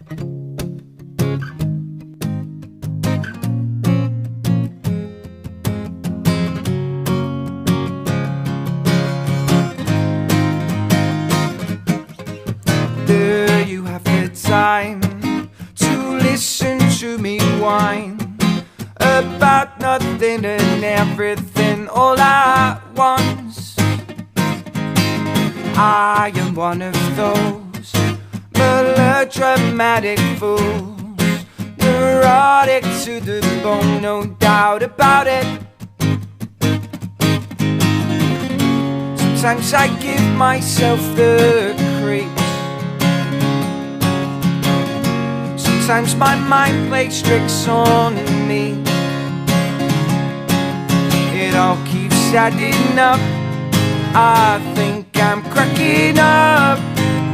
Do you have the time to listen to me whine about nothing and everything all at once? I am one of those melodramatic fools, neurotic to the bone, no doubt about it. Sometimes I give myself the creeps. Sometimes my mind plays tricks on me. It all keeps adding up. I think I'm cracking up.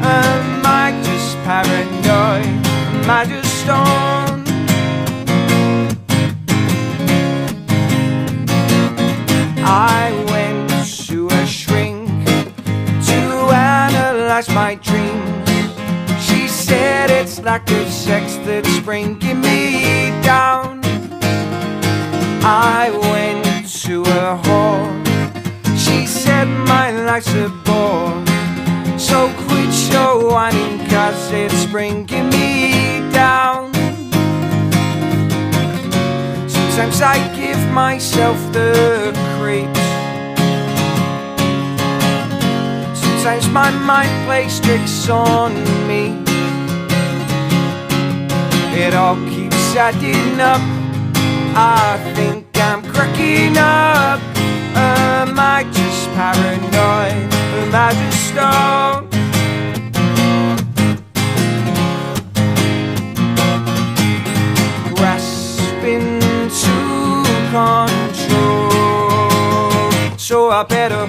Am I just paranoid? Am I just stoned? I went to a shrink to analyze my dreams. She said it's lack of sex that's bringing me down. I went to a whore. She said my life's a bore. So quit your whining, 'cause it's bringing me down. Sometimes I give myself the creeps. Sometimes my mind plays tricks on me. It all keeps adding up. I think I'm cracking up. Am I just paranoid? Am I just stoned? Grasping to control, so I better